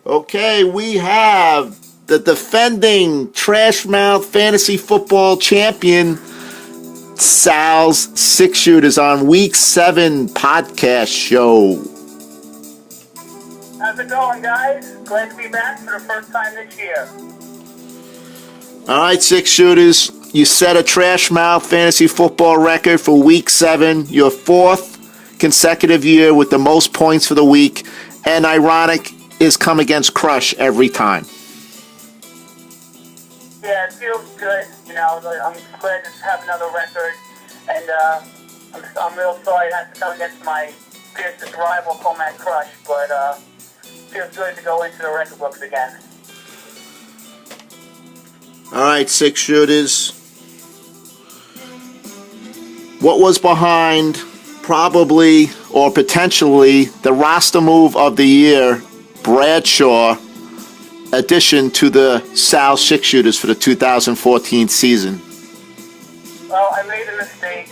Okay, we have the defending Trash Mouth Fantasy Football Champion, Sal's Six Shooters on Week 7 podcast show. How's it going, guys? Glad to be back for the first time this year. All right, Six Shooters, you set a Trash Mouth Fantasy Football record for Week 7, your fourth consecutive year with the most points for the week, and ironic is come against Crush every time. Yeah, it feels good. I'm glad to have another record, and I'm real sorry I have to come against my fiercest rival, Palmer Crush, but feels good to go into the record books again. All right, Six Shooters. What was behind probably or potentially the roster move of the year, Bradshaw, addition to the Sal Six Shooters for the 2014 season? Well, I made a mistake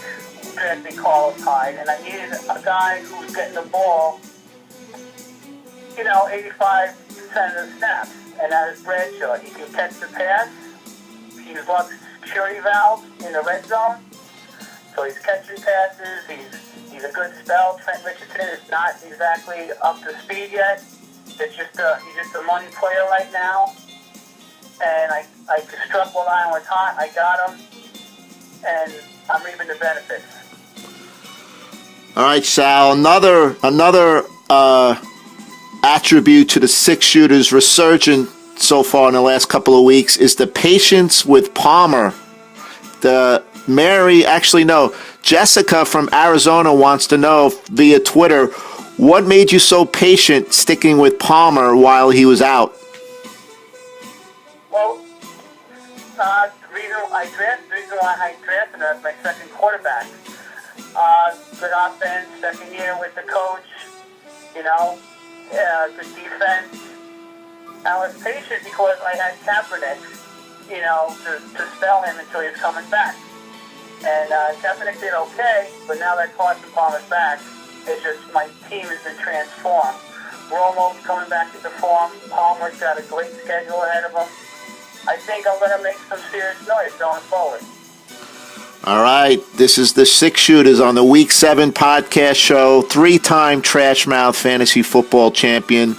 drafting Carlos Hyde, and I needed a guy who was getting the ball, 85% of the snaps. And that is Bradshaw. He can catch the pass. He's like a security valve in the red zone. So he's catching passes. He's a good spell. Trent Richardson is not exactly up to speed yet. He's just a money player right now. And I struck while I was hot. I got him. And I'm reaping the benefits. All right, Sal. Another attribute to the Six Shooters resurgent so far in the last couple of weeks is the patience with Palmer. Jessica from Arizona wants to know via Twitter, what made you so patient sticking with Palmer while he was out? Well, the reason why I drafted him as my second quarterback. Good offense, second year with the coach, good defense. I was patient because I had Kaepernick, to spell him until he was coming back. And Kaepernick did okay, but now that Carson Palmer's back, it's just my team has been transformed. Romo's coming back into form. Palmer's got a great schedule ahead of him. I think I'm going to make some serious noise going forward. All right, this is the Six Shooters on the Week 7 podcast show, three-time Trash Mouth Fantasy Football Champion.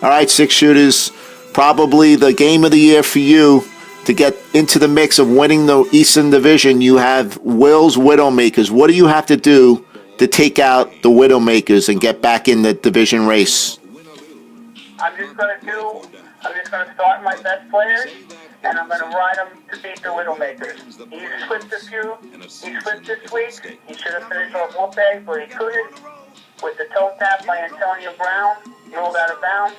All right, Six Shooters, probably the game of the year for you to get into the mix of winning the Eastern Division. You have Will's Widowmakers. What do you have to do to take out the Widowmakers and get back in the division race? I'm just going to start my best players, and I'm going to ride them to beat the Widowmakers. He slipped this week. He should have finished off Whoopay, but he couldn't. With the toe tap by Antonio Brown, ruled out of bounds,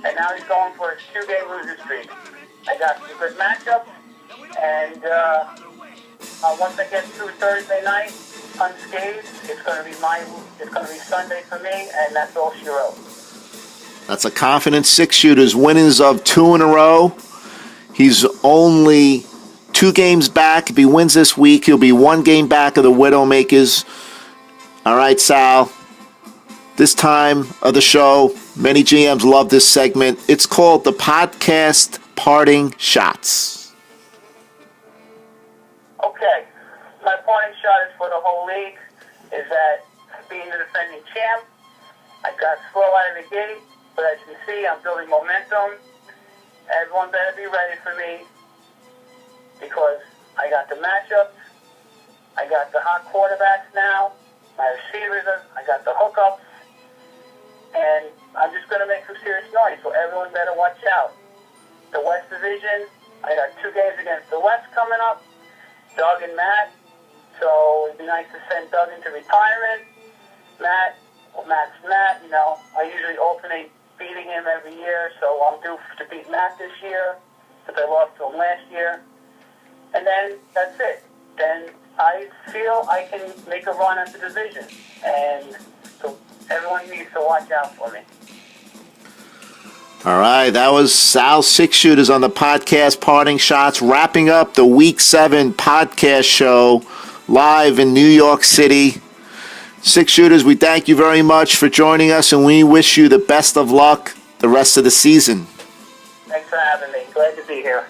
and now he's going for his 2-game losing streak. I got some good matchups, and once I get through Thursday night unscathed, it's going to be Sunday for me, and that's all she wrote. That's a confident Six Shooters, winners of 2 in a row. He's only 2 games back. If he wins this week, he'll be 1 game back of the Widowmakers. All right, Sal. This time of the show, many GMs love this segment. It's called the Podcast Parting Shots. Okay. My parting shot is for the whole league, is that being the defending champ, I got slow out of the gate, but as you can see, I'm building momentum. Everyone better be ready for me because I got the matchups, I got the hot quarterbacks now, my receivers, I got the hookups, and I'm just going to make some serious noise, so everyone better watch out. The West Division, I got 2 games against the West coming up, Doug and Matt, so it'd be nice to send Doug into retirement. Matt's Matt, I usually alternate beating him every year, so I'm due to beat Matt this year, since I lost to him last year. And then that's it. Then I feel I can make a run at the division. And so everyone needs to watch out for me. All right, that was Sal Six Shooters on the podcast Parting Shots, wrapping up the Week 7 podcast show live in New York City. Six Shooters, we thank you very much for joining us, and we wish you the best of luck the rest of the season. Thanks for having me. Glad to be here.